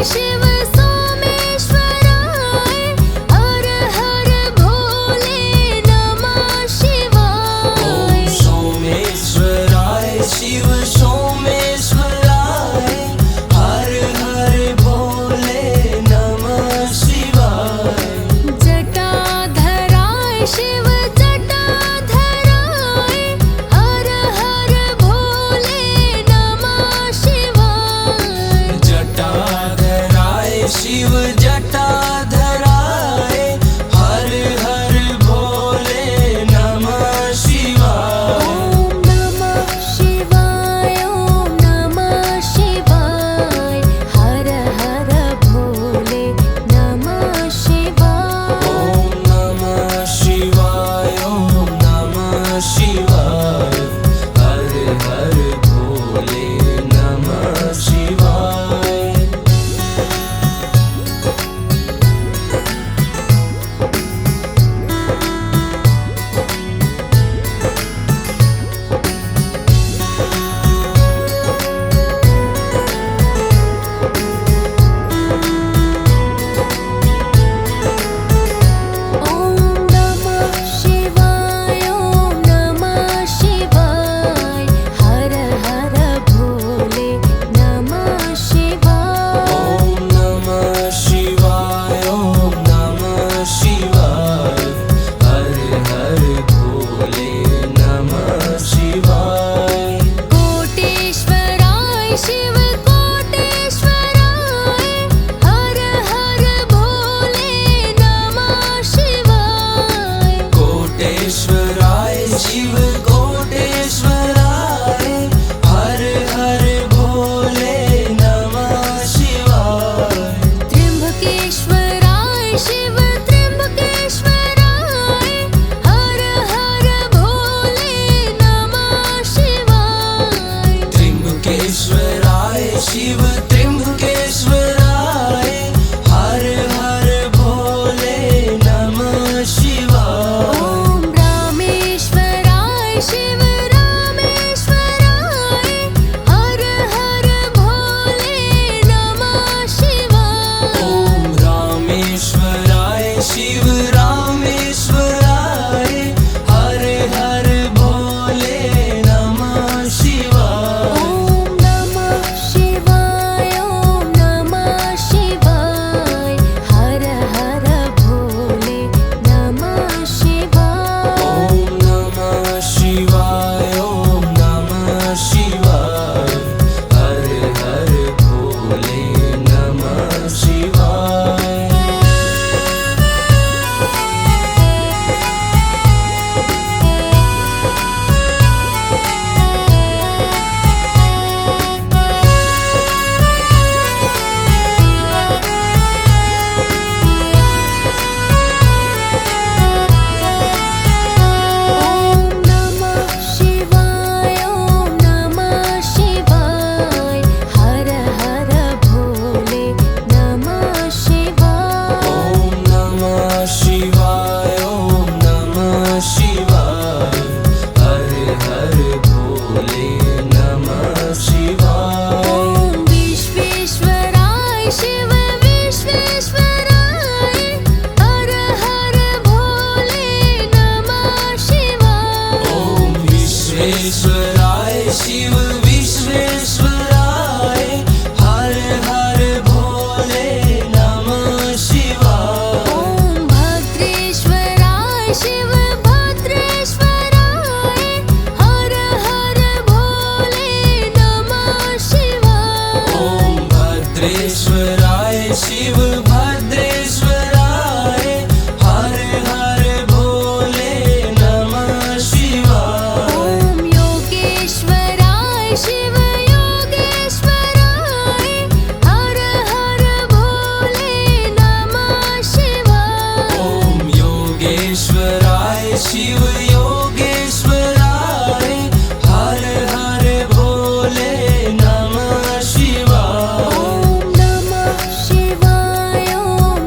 शिव सोमेश्वराय हर हर भोले नमः शिवाय। सोमेश्वराय शिव सोमेश्वराय हर हर भोले नमः शिवाय। जटाधराय शिव जटाधराय हर हर भोले नमः शिवाय। जटाधराय शिव जटाधराय हर हर भोले नमः शिवाय। ओम नमः शिवाय ओम नमः शिवाय हर हर भोले नमः शिवाय। ओम नमः शिवाय ओम नमः शिवाय हर हर भोले नमः शिवाय। ओम नमः शिवाय ओम नमः शिवाय हर हर भोले नमः शिवाय। ओम नमः शिवाय ओम नमः शिवाय हर हर भोले नमः शिवाय। कोटेश्वराय शिव कोटेश्वराय हर हर भोले नमः शिवाय। कोटेश्वराय शिव कोटेश्वराय हर हर भोले नमः शिवाय। त्र्यंबकेश्वराय शिव त्र्यंबकेश्वराय हर हर भोले नमः शिवाय। त्र्यंबकेश्वराय शिव त्र्यंबकेश्वराय हर हर भोले नमः शिवाय। ओम रामेश्वराय शिव रामेश्वराय हर हर भोले नमः शिवाय। ओम रामेश्वराय शिव रामेश्वराय हर हर भोले नमः शिवाय। ओम नमः शिवाय ओम नमः शिवाय हर हर भोले नमः शिवाय। ओम नमः शिवाय ओम नमः शिवाय हर हर भोले नमः शिवाय। ओम नमः शिवाय ओम नमः शिवाय हर हर भोले नमः शिवाय। ओम नमः शिवाय ओम नमः शिवाय हर हर भोले नमः शिवाय। ओम विश्वेश्वराय शिव विश्वेश्वराय हर हर भोले नमः शिवाय। ओम विश्वेश्वराय शिव विश्वेश्वराय हर हर भोले नमः शिवाय। ओम भद्रेश्वराय शिव भद्रेश्वराय हर हर भोले नमः शिवाय। ओम भद्रेश्वराय शिव भद्रेश्वराय हर हर भोले नमः शिवाय। ओम योगेश्वराय शिव योगेश्वराय हर हर भोले नमः शिवाय। ओम योगेश्वराय शिव योगेश्वराय हर हर भोले नमः शिवाय। ओम नमः शिवाय ओम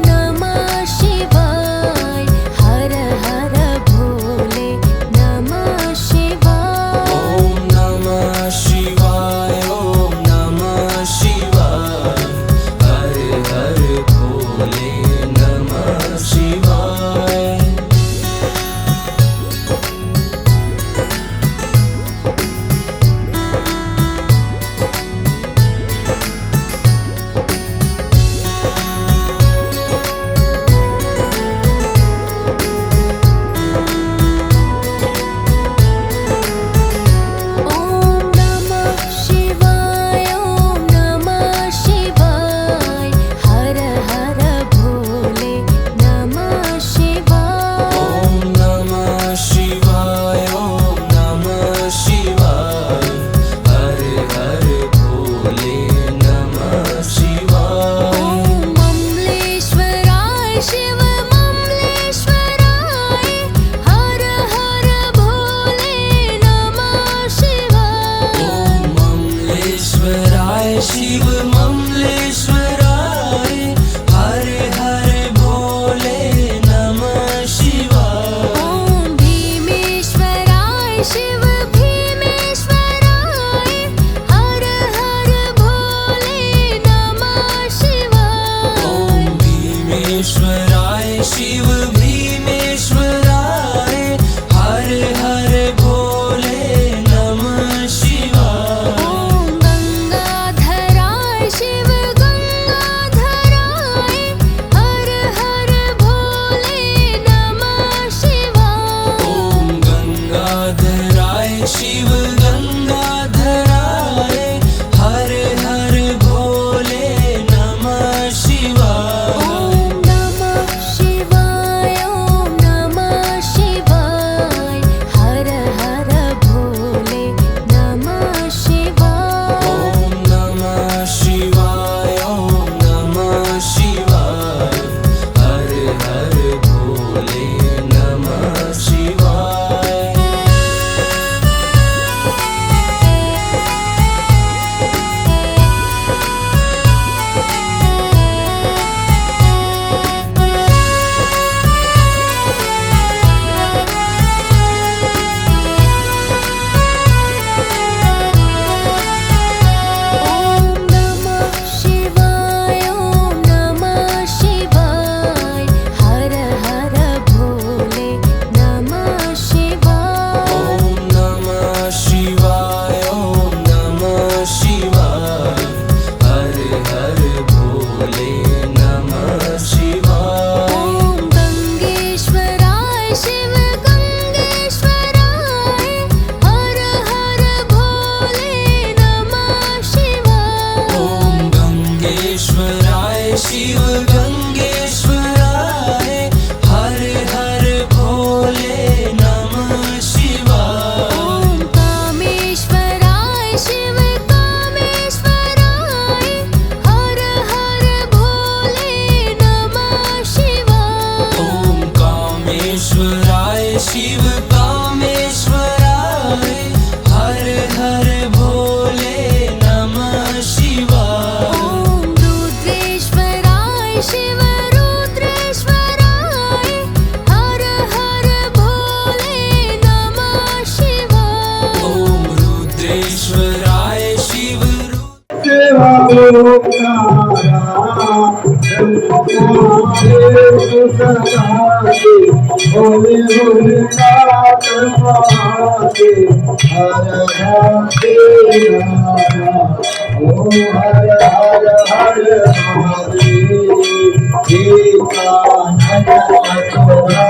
कामेश्वराय शिव गंगेश्वराय हर हर भोले नमः शिवाय। ॐ कामेश्वराय शिव कामेश्वराय हर हर भोले नमः शिवाय। ॐ कामेश्वराय शिव कामेश्वराय हर हर भोले नमः शिवाय। ॐ रुद्रेश्वराय शिव रुद्रेश्वराय हर हर भोले नमः शिवाय। ॐ रुद्रेश्वराय शिव सेवा होले होले नाथ महादेव हर ओ हर हर हर महादेव गीता नंद कटोरा भोले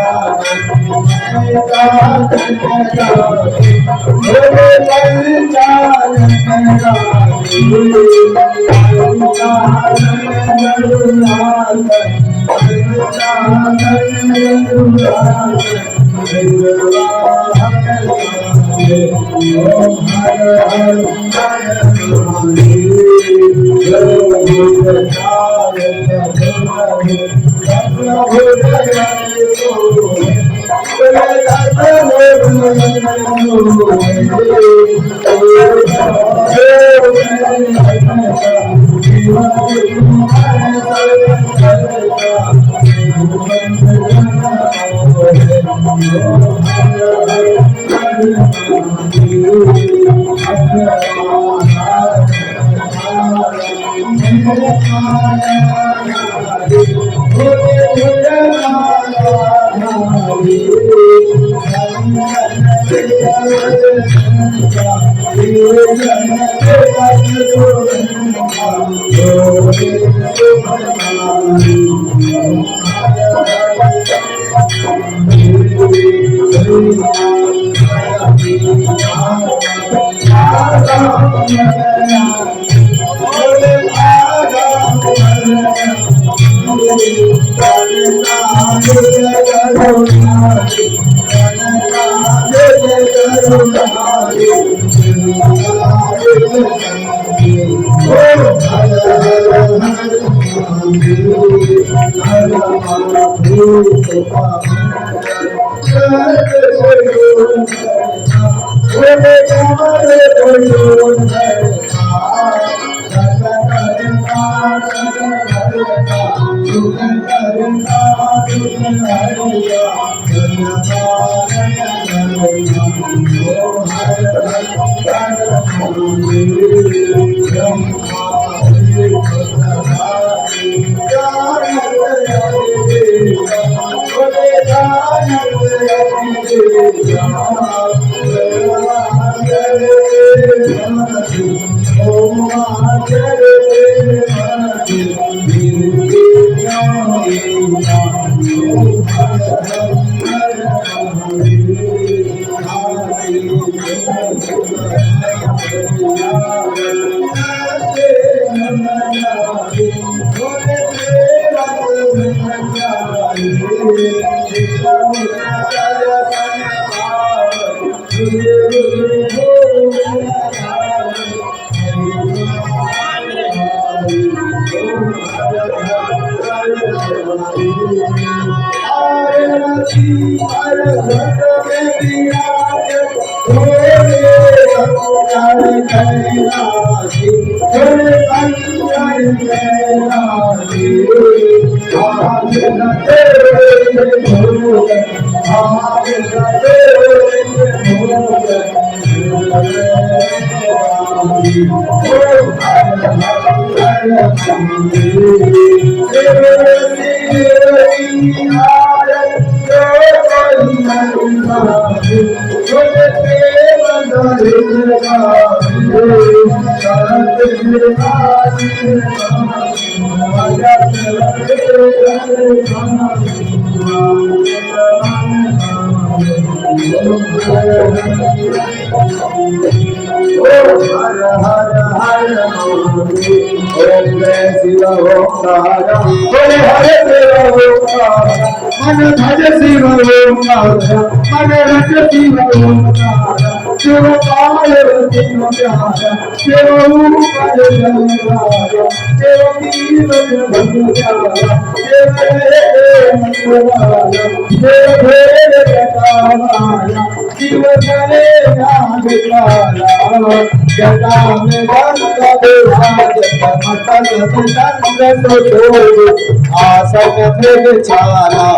हर हर हर महादेव ओम जय शिव ओंकार बोले हरे शिव ओंकार मन भज शिव ओंकार मन रज शिव ओंकार शिव पाल शिव प्यारा शिव ऊपर जलवारा शिव कीर्त भज प्यारा शिव मंगलवारा शिव भेद जटावारा शिव चले नाम काला जटा में बंद विराज मस्तक चंद्र सुशोभ आसन मृग छाला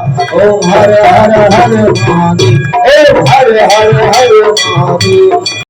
ओम हर हर हर महादेव ओम हर हर हर महादेव।